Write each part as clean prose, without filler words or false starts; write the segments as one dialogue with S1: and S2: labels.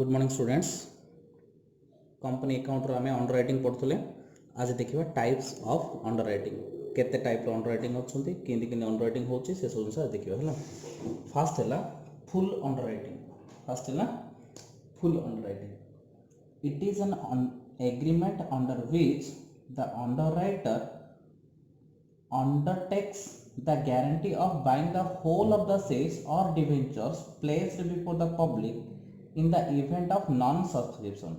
S1: Good morning students. Company account रो हमें underwriting पढ़ुले। आज देखिबा टाइप्स ऑफ अंडर राइटिंग, केते टाइप रो अंडर राइटिंग होछंती, किंदी किंदी अंडर राइटिंग होछि से सब विषय देखिबा हला। फर्स्ट हला full underwriting. Full underwriting it is an agreement under which the underwriter undertakes the guarantee of buying the whole of the shares or debentures placed before the public in the event of non-subscription.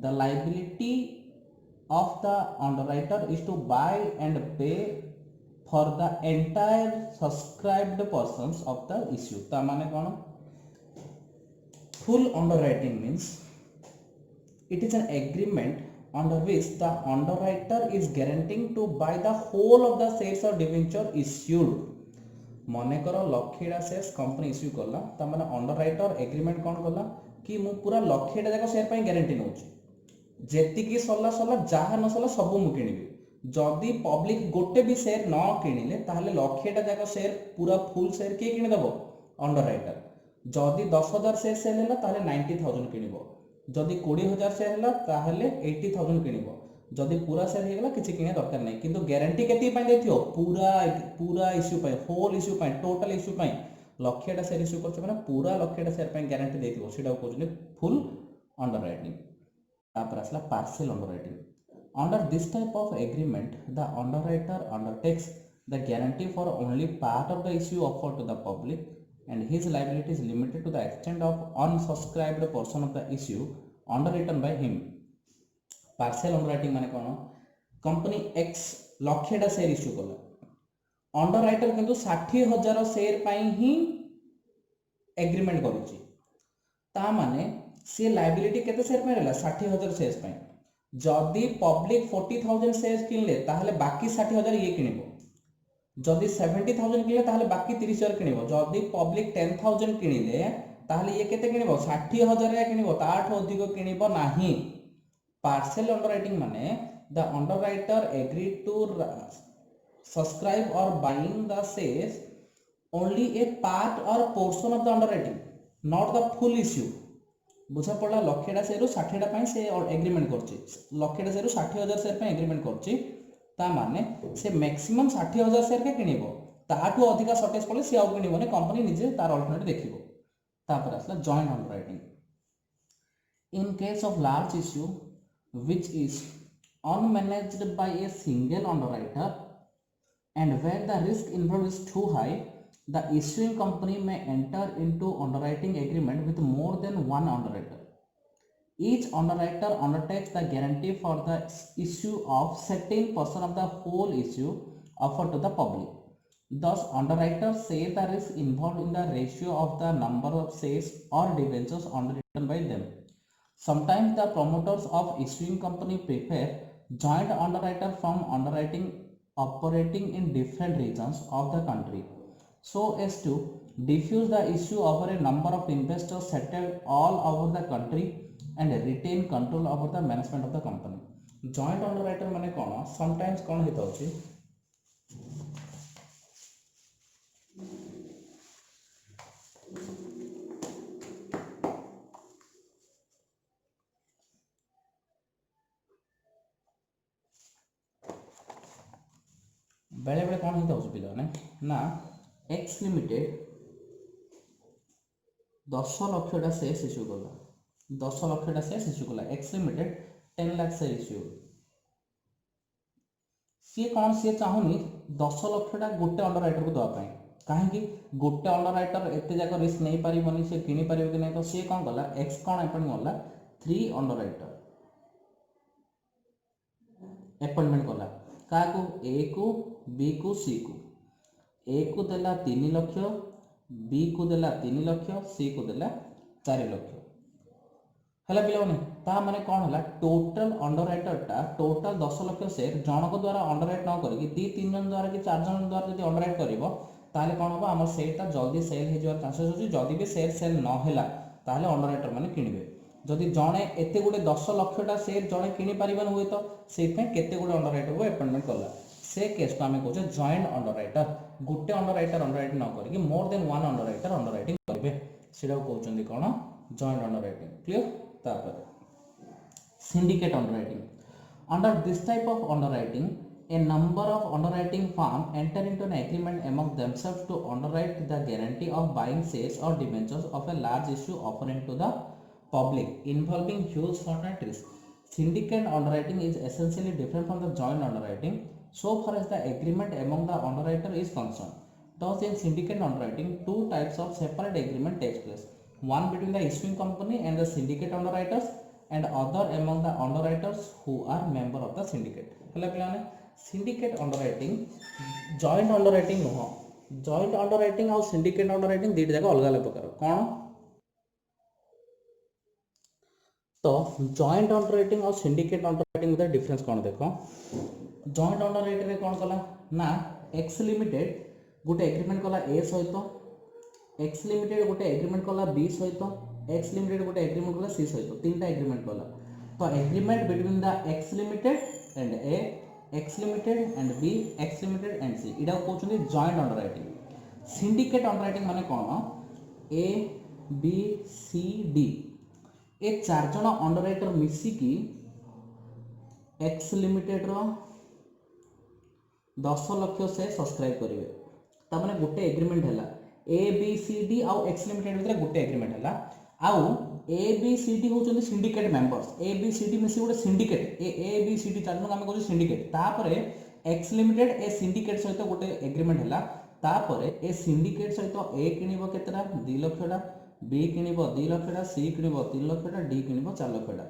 S1: The liability of the underwriter is to buy and pay for the entire subscribed portions of the issue. ता माने कौन? Full underwriting means it is an agreement under which the underwriter is guaranteeing to buy the whole of the shares or debenture issued. मने करो लक्षेटा shares company issue करला ता माने underwriter agreement कोन करला कि मु पूरा लक्षेटा जाको शेयर पई गारंटी नउची, जेतिकी सल्ला सल्ला जहा न सल्ला सब मु किनिबी। जदी पब्लिक गोटे भी शेयर न किनिले ताहले लक्षेटा जाको शेयर पूरा फुल शेयर के किनि दबो? अंडरराइटर। जदी 10000 शेयर सेल हैला ताहले 90000 किनिबो, जदि 20000 शेयर हैला ताहले 80000 किनिबो। जदि पूरा शेयर हे गेला किछि किने दरकार नै, किंतु गारंटी केति पय देथियो? पूरा इश्यू पय, होल इश्यू पय, टोटल इश्यू पय लक्षेटा शेयर इश्यू करछ माने पूरा लक्षेटा शेयर पय गारंटी देथियो, सेटा कहउछले फुल अंडरराइटिंग। तापर असला partial underwriting. Under this type of agreement the underwriter undertakes the guarantee for only part of the issue offered to the public and his liability is limited to the extent of unsubscribed portion of the issue underwritten by him. Partial underwriting माने कोन? Company X लक्षेटा share issue कला, underwriter किंतु 60000 share पई ही agreement करूची। ता माने से liability केते share पई रहला? 60000 शेयर पई। जदी पब्लिक 40000 शेयर किनले ताहले बाकी 60000 ये किनिबो। जदि 70000 किनले ताहले बाकी 30000 किनिबो। जदि पब्लिक 10000 किनिले ताहले ये केते किनिबो? 60000 रे किनिबो, ताठ अधिक किनिबो नाही। पार्शियल अंडरराइटिंग माने the underwriter agree to subscribe or buying the shares only a part or portion of the underwriting, not the full issue. बुझा पड़ला? लक्षेटा शेयर 60टा पई से एग्रीमेंट करछि, लक्षेटा शेयर 60000 शेयर पई एग्रीमेंट करछि। ता माने से मैक्सिमम 60000 शेयर के किनिबो, ताठू अधिका शॉर्टेज पले से आउ किनिबोने, कंपनी निजे तार अल्टरनेटिव देखिबो। तापर असला joint underwriting. In case of large issue which is unmanaged by a single underwriter and where the risk involved is too high, the issuing company may enter into underwriting agreement with more than one underwriter. Each underwriter undertakes the guarantee for the issue of certain portion of the whole issue offered to the public. Thus, underwriters share the risk involved in the ratio of the number of shares or debentures underwritten by them. Sometimes the promoters of issuing company prefer joint underwriter from underwriting operating in different regions of the country so as to diffuse the issue over a number of investors settled all over the country and retain control over the management of the company. Joint underwriter माने कोन? sometimes कोन हेता होची? बेले बेले कोन हेता होची पिला ना X limited 10 लक्षटा शेयर इश्यू करला, 10 लक्षटा शेयर इश्यू करला। X limited 10 lakh share issue. सी कोन सी चाहुनी 10 लक्षटा गोटे अंडरराइटर को दवा पई, काहे कि गोटे अंडरराइटर एते जाको रिस्क नै परिबनी, से किनि परिबो कि नै। तो सी कोन करला? एक्स कोन अपॉइंट करला? 3 अंडरराइटर अपॉइंटमेंट करला। काको? ए को, बी को, सी को। ए को देला 3 लाख, बी को देला 3 लाख, सी को देला 4 लाख। हला पिलाने ता माने कोन हला? टोटल अंडरराइटरटा टोटल 10 लाख शेयर जनक द्वारा अंडरराइट न करी 2-3 जन द्वारा कि 4 जन द्वारा यदि अंडरराइट करिवो ताले कोन होबो? हमर शेयरटा जल्दी सेल हे जवा चांसेस होची। जदि भी शेयर सेल न हैला ताले अंडरराइटर माने किनिबे। जदि जणे एते गुडे 10 लाखटा शेयर जणे किनि परिबन होय तो सेइ पे केते गुडे अंडरराइटर को अपॉइंटमेंट करला। से केस को हमें कहछे जॉइंट अंडरराइटर। गोटे अंडरराइटर अंडरराइट न करी more than one underwriter underwriting करबे, सेटा कहउचंदी कोन? जॉइंट अंडरराइटिंग क्लियर तापर syndicate underwriting under this type of underwriting a number of underwriting firms enter into an agreement among themselves to underwrite the guarantee of buying shares or debentures of a large issue offering to the public involving huge fund and risk. Syndicate underwriting is essentially different from the joint underwriting so far as the agreement among the underwriter is concerned. Thus, in syndicate underwriting, two types of separate agreement takes place. One between the issuing company and the syndicate underwriters, and other among the underwriters who are member of the syndicate. ହେଲା ପିଲାମାନେ syndicate underwriting joint underwriting ନୁହଁ joint underwriting ଆଉ syndicate underwriting ଦୁଇଟା ଯାକ ଅଲଗା ଅଲଗା ପ୍ରକାର କ'ଣ ତ joint underwriting ଆଉ syndicate underwriting ଭିତରେ difference କ'ଣ ଦେଖ joint underwriting ରେ କ'ଣ କଲା ନା X limited ଗୋଟେ एग्रीमेंट कला A सहित X limited गोटे एग्रीमेंट कला B सहित X limited गोटे एग्रीमेंट कला C सहित तीनटा एग्रीमेंट कला तो agreement between the X limited and A X limited and B X limited and C इडा कहउछन्ती जॉइंट अंडरराइटिंग सिंडिकेट अंडरराइटिंग माने कोन A B C D ए चार जण अंडरराइटर मिसी की X limited रो 10 लाख से सब्सक्राइब करिवे ता माने गोटे एग्रीमेंट हैला ए बी सी डी आउ एक्स लिमिटेड भितर गोटे एग्रीमेंट हैला आउ ए बी सी डी होचोनी syndicate members A B C D मिसी गोटे syndicate A B C D चारन हम कहू सिंडिकेट तापरे एक्स लिमिटेड ए सिंडिकेट सहित गोटे एग्रीमेंट हैला तापरे ए सिंडिकेट सहित ए किनिबो केतरा 2 लाखटा बी किनिबो 2 लाखटा सी किनिबो 3 लाखटा डी किनिबो 4 लाखटा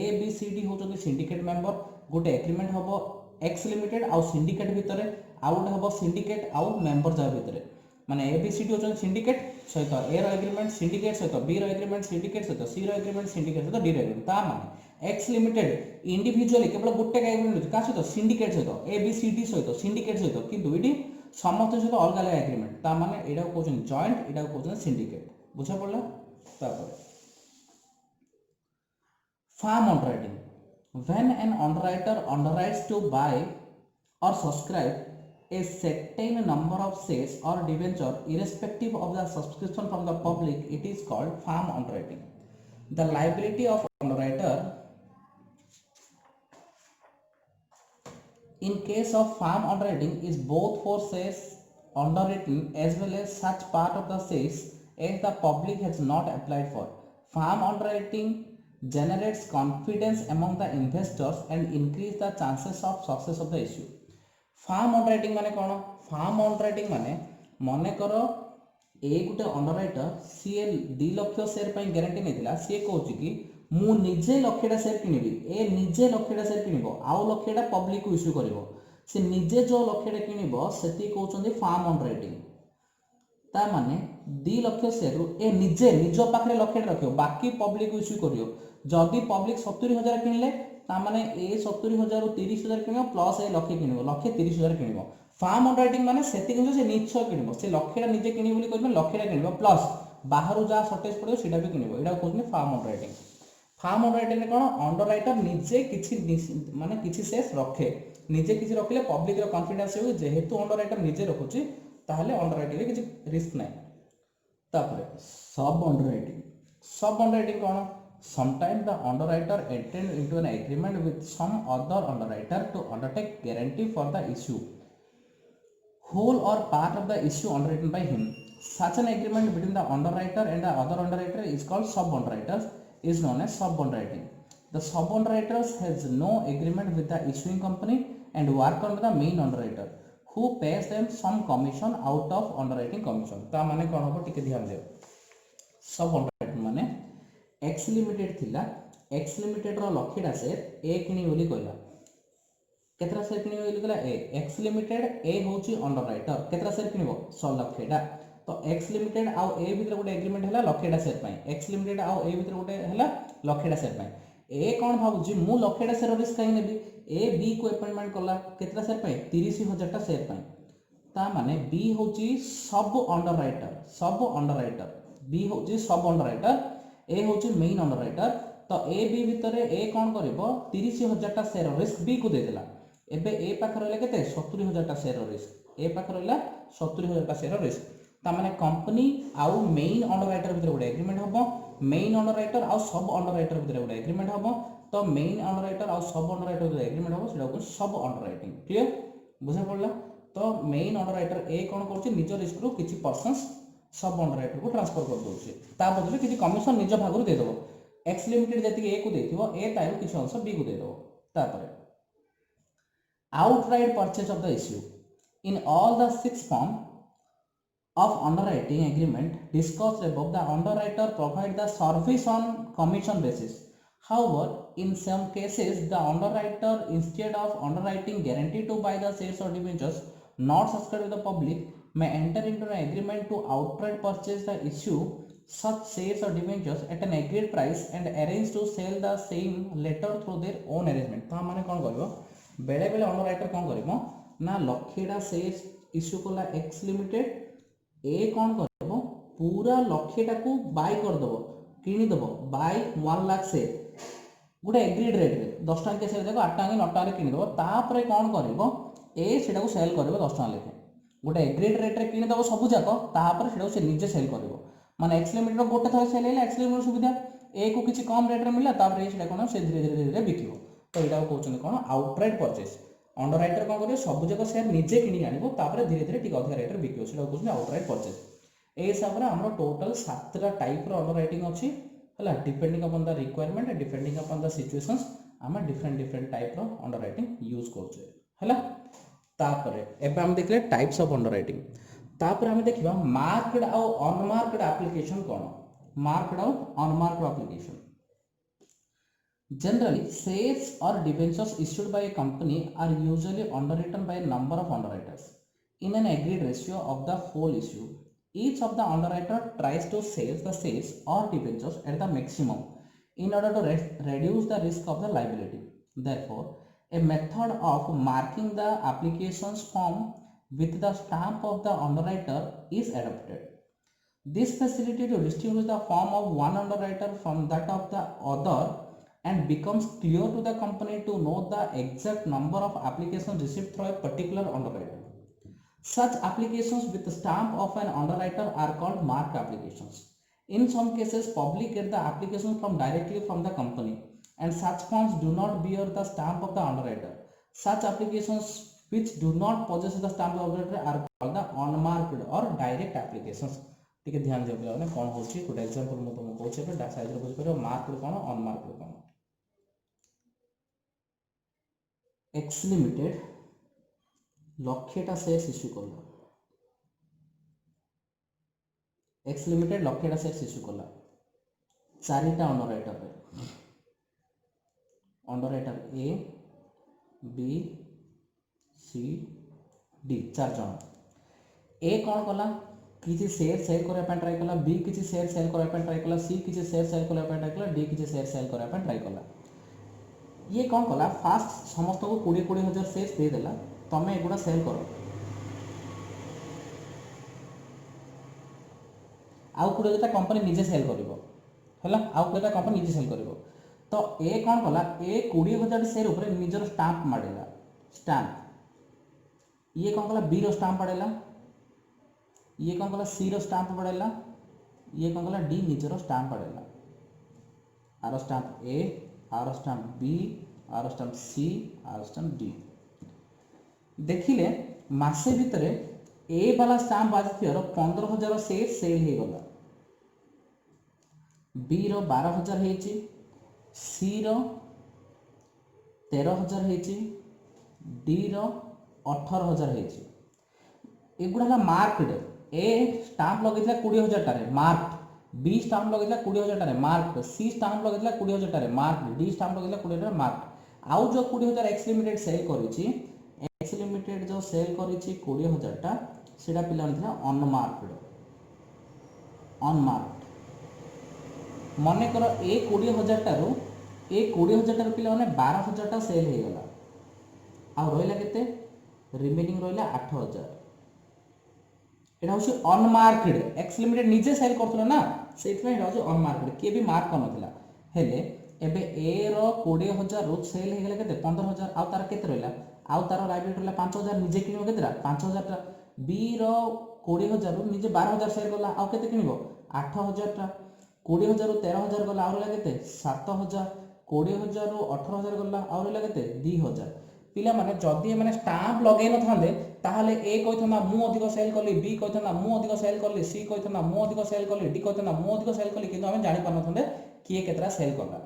S1: ए बी सी डी होचोनी सिंडिकेट मेंबर गोटे एग्रीमेंट हबो एक्स लिमिटेड आउ सिंडिकेट भितरे आउ गोटे हबो सिंडिकेट आउ मेंबर जा भितरे माने ए बी सी डी होचन सिंडिकेट सहित ए रो एग्रीमेंट सिंडिकेट सहित बी रो एग्रीमेंट सिंडिकेट सहित सी रो एग्रीमेंट सिंडिकेट सहित डी रो एग्रीमेंट ता माने एक्स लिमिटेड इंडिविजुअली केवल गोटे एग्रीमेंट का सहित सिंडिकेट सहित ए बी सी डी सहित सिंडिकेट सहित किंतु इडी समस्त सहित अलग अलग एग्रीमेंट ता माने एडा कहउछन जॉइंट एडा कहउछन सिंडिकेट बुझा पड़ला तापर firm underwriting when an underwriter underwrites to buy or subscribe a certain number of shares or debenture irrespective of the subscription from the public it is called farm underwriting. The liability of underwriter in case of farm underwriting is both for shares underwritten as well as such part of the shares as the public has not applied for. Farm underwriting generates confidence among the investors and increase the chances of success of the issue. Firm underwriting माने कोन firm underwriting माने मने करो ए गुटे underwriter सी 2 lakh share पई guarantee नेतिला सी कहउची कि मु निजे लक्षटा शेयर किनिबी ए निजे लक्षटा शेयर किनिबो आउ लक्षटा पब्लिक को इश्यू करिवो से निजे जो लक्षटा किनिबो सेती कहउचंदी फार्म अंडरराइटिंग ता माने 2 लाख शेयर ए निजे निजो पाखरे लक्षटा रखियो बाकी पब्लिक को इश्यू करियो जदि पब्लिक 70000 किनले ता माने ए 70000 रु 30000 किनिबो प्लस ए लक्ष किनिबो लक्ष 30000 किनिबो फार्म अंडरराइटिंग माने सेति किन से निश्चय किनिबो से लक्षटा निजे किनिबो बोली कहबे लक्षटा किनिबो प्लस बाहरु जा शॉर्टेज पड़ो सेटा भी किनिबो एडा कहउनी फार्म अंडरराइटिंग फार्म अंडरराइटिंग ने कोन अंडरराइटर निजे किछि माने किछि शेष रखे निजे किछि रखिले पब्लिक रो कॉन्फिडेंस हो जेहेतु अंडरराइटर निजे रखुची ताहले अंडरराइटिंग रे किछि रिस्क नै तापरे सब underwriting cone Sometimes the underwriter entered into an agreement with some other underwriter to undertake guarantee for the issue, whole or part of the issue underwritten by him. Such an agreement between the underwriter and the other underwriter is called sub-underwriters, is known as sub-underwriting. The sub-underwriters has no agreement with the issuing company and work under the main underwriter, who pays them some commission out of underwriting commission. ता माने कोन हो टिके ध्यान दियो sub-underwriting माने x limited थिला x limited रो लक्षटा share ए किनी बोली कहला केतरा शेयर किनी बोली कहला ए एक्स लिमिटेड ए होची अंडरराइटर केतरा शेयर किनिबो 100 लक्षटा तो एक्स लिमिटेड आउ ए भीतर गोटे एग्रीमेंट हैला लक्षटा शेयर पई एक्स लिमिटेड आउ ए भीतर गोटे हैला लक्षटा शेयर पई ए कोन भाबुजी मु लक्षटा शेयर रिस्क काई नेबी ए बी को अपॉइंटमेंट करला केतरा शेयर पई 30000 टा शेयर पई ता माने बी होची सब अंडरराइटर बी होची सब अंडरराइटर ए होची मेन अंडरराइटर तो ए बी भीतर ए कोन करबो 30000 टा शेयर रिस्क बी को दे देला एबे ए पाखर रहले केते 70000 टा शेयर रिस्क ए पाखर रहला 70000 टा शेयर रिस्क तामाने कंपनी आउ मेन अंडरराइटर भितर गोटे एग्रीमेंट हबो मेन अंडरराइटर आउ सब अंडरराइटर भितर गोटे एग्रीमेंट हबो तो मेन अंडरराइटर आउ सब अंडरराइटर भितर एग्रीमेंट हबो सेटा को सब अंडरराइटिंग क्लियर बुझा पड़ला तो मेन अंडरराइटर ए कोन करछि निज रिस्क रो किछि पर्सनस सब अंडरराइटर को ट्रांसफर कर दोछि ता बदले किछि कमिशन निज भागरु दे देबो एक्स लिमिटेड जति ए को देथिबो ए तारो किछि अंश बी को दे देबो तापर outright purchase of the issue in all the six form of underwriting agreement discussed above the underwriter provide the service on commission basis. However, in some cases the underwriter instead of underwriting guarantee to buy the shares or debentures not subscribed to the public may enter into an agreement to outright purchase the issue such shares or debentures at an agreed price and arrange to sell the same later through their own arrangement. तो माने कोन करबो बेले बेले underwriter कोन करबो ना लक्षेटा shares issue कला x limited A कोन करबो पूरा लक्षेटा को बाय कर दबो किनी दबो बाय 1 लाख शेयर गोटे एग्रीड रेट रे 10 टଙ୍କା शेयर देखो 8 टଙ୍କା 9 टଙ୍କା रे किनी दबो तापरे कोन करबो ए सेटा को सेल करबो 10 टଙ୍କା लेखे गोटे एग्रीड रेट रे किनी दबो सब जाको तापरे सेटा को से निजे सेल करबो माने एक्स लिमिटेड गोटे थोर सेल हेला एक्स लिमिटेड सुविधा ए को किछि कम रेट रे मिलला तापरे सेटा कोन से धीरे धीरे धीरे बिकिबो तो एटा को कहउछन कोन आउटराइट परचेस अंडरराइटर कोन करियो सब जाको शेयर निजे किनी आनिबो तापरे धीरे धीरे टिक अधिक रेट रे बिकिबो सेटा को कहउछन आउटराइट परचेस ए हिसाब रे हमरो टोटल 7टा टाइप रो अंडरराइटिंग अछि हला depending upon the requirement and depending upon the situations हम डिफरेंट टाइप रो अंडरराइटिंग यूज करछे हला तापरे एबे हम देखले टाइप्स ऑफ अंडरराइटिंग तापरे हम देखिबा मार्क्ड और अनमार्क्ड एप्लीकेशन कोन मार्क्ड और unmarked application generally shares or debentures issued by a company are usually underwritten by a number of underwriters in an agreed ratio of the whole issue. Each of the underwriter tries to sell the shares or debentures at the maximum in order to reduce the risk of the liability. Therefore, a method of marking the applications form with the stamp of the underwriter is adopted. This facility to distinguish the form of one underwriter from that of the other and becomes clear to the company to know the exact number of applications received through a particular underwriter. Such applications with the stamp of an underwriter are called marked applications. In some cases, public get the applications directly from the company and such forms do not bear the stamp of the underwriter. Such applications which do not possess the stamp of the underwriter are called the unmarked or direct applications. ठीक है ध्यान दियो पिलाने कोन होची good example म तुम कहूचे पे data size रे बुझ परियो मार्क्ड कोन अनमार्क्ड कोन एक्स लिमिटेड लक्षेटा शेयर इश्यू करला एक्स लिमिटेड लक्षेटा शेयर इश्यू करला चारिटा अंडरराइटर ए बी सी डी चार जन ए कौन कला किसी शेयर सेल करबा पे ट्राई कला बी किसी शेयर सेल करबा पे ट्राई कला सी किसी शेयर सेल करबा पे ट्राई कला डी किसी शेयर सेल करबा पे ट्राई कला ये कौन कला फास्ट समस्त को 20 हजार शेयर दे देला तमे एगुडा सेल करो आउ 20 हजार कंपनी निजे सेल करिवो हला आउ 20 हजार कंपनी निजे सेल करिवो तो ए कौन कला ए 20 हजार शेयर ऊपर निजर स्टाम्प माडेला स्टाम्प ये कौन कला बी रो स्टाम्प पड़ेला ये कौन कला सी रो स्टाम्प पड़ेला ये कौन कला डी निजर स्टाम्प पड़ेला आर स्टाम्प ए आर स्टाम्प बी आर स्टाम्प सी आर स्टाम्प डी देखिले मासे भितरे ए वाला स्टाम्प बाजथियर 15000 शेयर सेल हे गला बी रो 12000 हेची सी रो 13000 हेची डी रो 18000 हेची एगुडा मार्क्ड ए स्टाम्प लगेला 20000 टारे मार्क्ड बी स्टाम्प लगेला 20000 टारे मार्क्ड सी स्टाम्प लगेला 20000 टारे मार्क्ड डी स्टाम्प लगेला 20000 मार्क्ड आउ जो 20000 एक्स लिमिटेड सेल करिछि एक्स लिमिटेड जो सेल करिछि 20000 टा सेटा पिला नथिला अनमार्क्ड मने कर ए 20000 टारो ए 20000 टारो पिला माने 12000 टा सेल हे गला आ रोइला केते रिमेनिंग रोइला 8000 एटा होछि अनमार्क्ड एक्स लिमिटेड निजे सेल करथला ना सेथमे एटा होछि अनमार्क्ड के भी मार्क करनथला हेले एबे ए रो 20000 रो सेल हे गेला केते 15000 आ तार केते रोइला आउ तार लाइबिलिटी रोइला 5000 निजे किनियो केतेरा 5000 टा बी रो 20,000 रु निजे 12,000 सेल कला आउ केते किनिबो 8,000 टा 20,000 रु 13,000 गला आउ रहला केते 7,000 20,000 रु 18,000 गला आउ रहला केते 2,000 पिला माने जदी माने स्टाम्प लगे न थांदे ताहले ए कहिथना मु अधिक सेल करली बी कहिथना मु अधिक सेल करली सी कहिथना मु अधिक सेल करली डी कहिथना मु अधिक सेल करली किंतु हम जानि पान थांदे किए केतरा सेल करला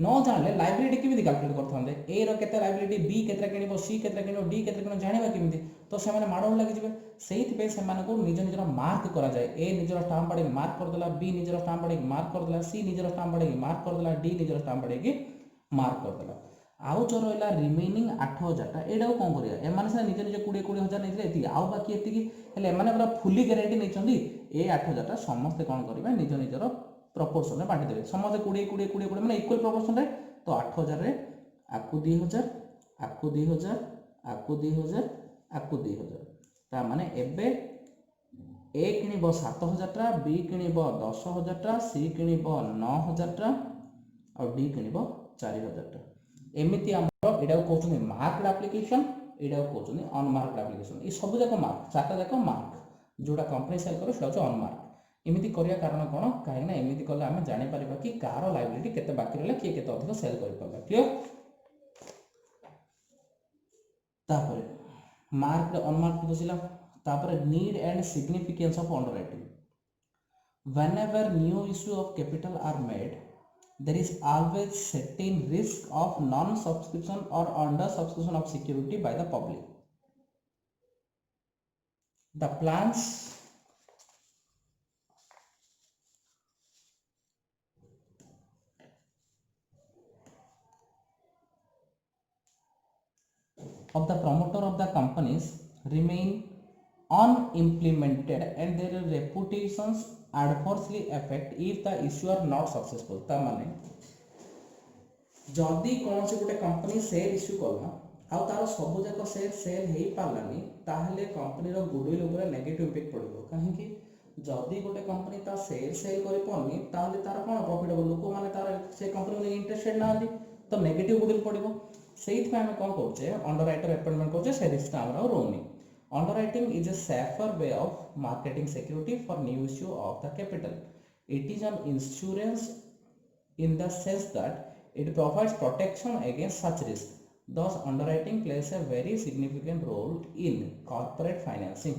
S1: न जानले लायबिलिटी केमिति कैलकुलेट करथांदे ए रो केते लायबिलिटी बी केतरा किनिबो सी केतरा किनिबो डी केतरा किनिबो जानिबा केमिति तो से माने माडो लागि जिवे सेहित पे से माने को निज निजर मार्क करा जाय ए निजर स्टाम्प पड़े मार्क कर देला बी निजर स्टाम्प पड़े मार्क कर देला सी निजर स्टाम्प पड़े मार्क कर देला डी निजर स्टाम्प पड़े मार्क कर देला आउ जो रहला रिमेनिंग 8,000 टा एडा को कोन करिया ए माने से निज निज 20,000 नेइले एति आउ बाकी एति हेले माने पूरा फुली गारंटी नै चंदी ए 8,000 टा समस्त कोन करिबा निज निजर प्रपोर्शन में बांटी देबे समस्त 20 माने इक्वल प्रपोर्शन रे तो 8,000 रे आकु 2,000 आकु 2,000 आकु 2,000 आकु 2,000 ता माने एबे ए किनिबो 7,000 टा बी किनिबो 10,000 टा सी किनिबो 9,000 टा और डी किनिबो 4,000 टा एमिति हमरो एडा कहउछनी मार्क्ड एप्लीकेशन एडा कहउछनी अनमार्क्ड एप्लीकेशन ई सब जाको मार्क चारटा जाको मार्क जोडा कंपनी सेल करे सेटा छ अनमार्क एमिति करिया कारण कोन काहे ना एमिति कले हम जानि परिबा कि कार लायबिलिटी केते बाकी रहले किए केते अधिक सेल करि परबा क्लियर तापरे मार्क्ड अनमार्क्ड बुझिला तापरे need and significance of underwriting whenever new issue of capital R made there is always certain risk of non subscription or under subscription of security by the public the plans of the promoter of the companies remain unimplemented and their reputations adversely affect if the issue are not successful ता माने जदी कौन से गोटे company share issue करला आ तार सब जाक शेयर सेल हेई पारलानी ताहले कंपनी रो गुडविल ऊपर नेगेटिव इफेक्ट पड़िबो काहे कि जदी गोटे कंपनी ता शेयर सेल करि पनी ताहले तार कोन प्रॉफिट हो लोक माने तार से कंपनी में इंटरेस्टेड ना आदि तो नेगेटिव गुडविल पड़िबो सेहित पे हम कोन करछे अंडरराइटर अपॉइंटमेंट करछे से रिस्क हमरा रोनी Underwriting is a safer way of marketing security for new issue of the capital. It is an insurance in the sense that it provides protection against such risk. Thus, underwriting plays a very significant role in corporate financing.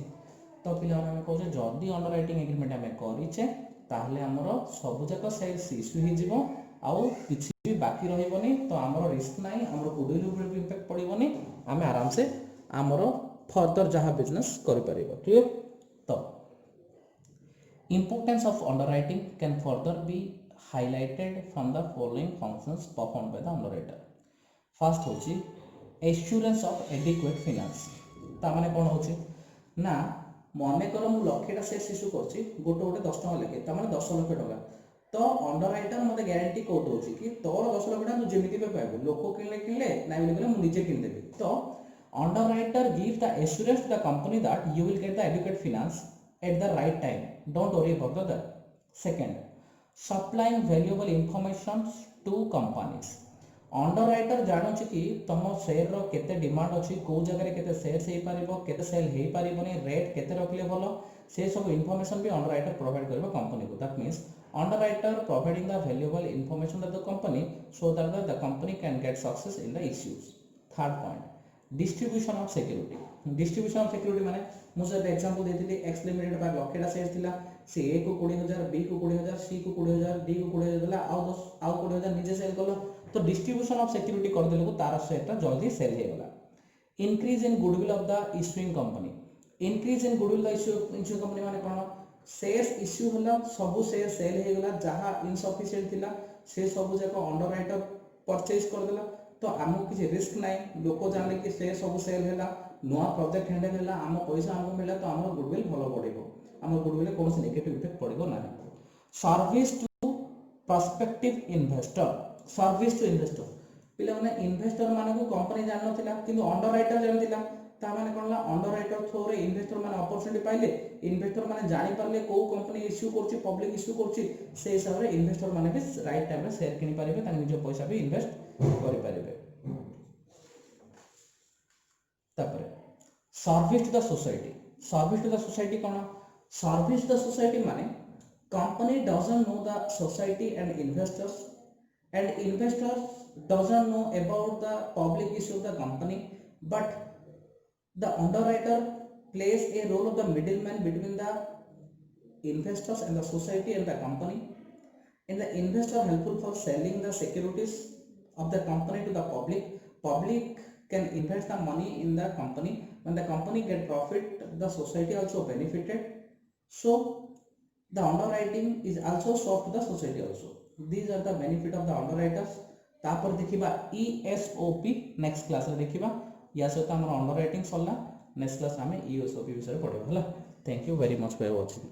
S1: तो पिला हम कहछे जदी underwriting agreement हम करिछे ताहले हमरो सब जाक sales issue हि जिवो आउ किछि भी बाकी रहिबोनी तो हमरो रिस्क नाही हमरो गुडविल ऊपर इफेक्ट पड़िबोनी हमें आराम से हमरो फर्दर जहाँ बिजनेस करि परिबो क्लियर तो importance of underwriting can further be highlighted from the following functions performed by the underwriter first होची एश्योरेंस ऑफ एडिक्वेट फाइनेंस ता माने कोन होची ना मने कर मु लक्षटा से इश्यू करछि गोटे गोटे 10 टका लेके ता माने 10 लाख टका तो अंडरराइटर मते ग्यारंटी को दोछि कि तोर 10 लाख टका तू जेमिति पे पाइबो लोको किनले नै बोले मु निजे किन देबी तो underwriter gives the assurance to the company that you will get the adequate finance at the right time. Don't worry about that. Second, supplying valuable information to companies. Underwriter जानुछि कि तुम शेयर रो केते demand अछि को जगह रे केते share सेही पारिबो केते सेल हेई पारिबोनी रेट केते रखले भलो से सब इंफॉर्मेशन भी अंडरराइटर प्रोवाइड करबो कंपनी को that means underwriter providing the valuable information to the company so that the company can get success in the issues. Third point, distribution of security माने मुझे एग्जांपल देथिली एक्स लिमिटेड बा लक्षटा share थिला से ए को 20,000 B को 20,000 सी को 20,000 D को 20,000 देला आउ 20,000 निजे सेल करलो तो डिस्ट्रीब्यूशन ऑफ सिक्योरिटी कर देले को तार शेयरटा जल्दी सेल हे गला increase in goodwill of the issuing company increase in goodwill the issuing company माने कोन शेयर्स इश्यू होला सब शेयर सेल हे गला जहां इनसफिशिएंट थिला से सब जाको अंडरराइटर परचेज कर देला तो आमको किसी रिस्क नहीं लोक जानले कि से सब सेल हैला नवा प्रोजेक्ट हैंडल हैला आम पैसा हमको मिला तो हमर गुडविल भलो पड़िबो हमर गुडविल कोनोसी नेगेटिव इफेक्ट पड़िबो ना सर्विस टू प्रोस्पेक्टिव इन्वेस्टर पिला माने इन्वेस्टर माने को कंपनी जान नथिला किंतु अंडरराइटर जान थिला ता माने कोनला अंडरराइटर थ्रू रे इन्वेस्टर माने अपॉर्चुनिटी पाइले इन्वेस्टर माने जानि पारले को कंपनी इश्यू करछि पब्लिक इश्यू करछि से हिसाब रे इन्वेस्टर माने भी राइट टाइम रे शेयर किनि पारिबे तानि निज पैसा भी इन्वेस्ट करि पारिबे तापर service to the society service to the society कौन सर्विस द सोसाइटी माने company doesn't know the society and investors doesn't know about the public issue of the company, but the underwriter plays a role of the middleman between the investors and the society and the company, and the investor helpful for selling the securities of the company to the public can invest the money in the company. When the company get profit, the society also benefited. So the underwriting is also soft to the society also. These are the benefit of the underwriters. तापर देखिबा ESOP next class रे देखिबा या सहित हमर underwriting सरला next class हमें ESOP विषय पढिबा हला thank you very much for watching.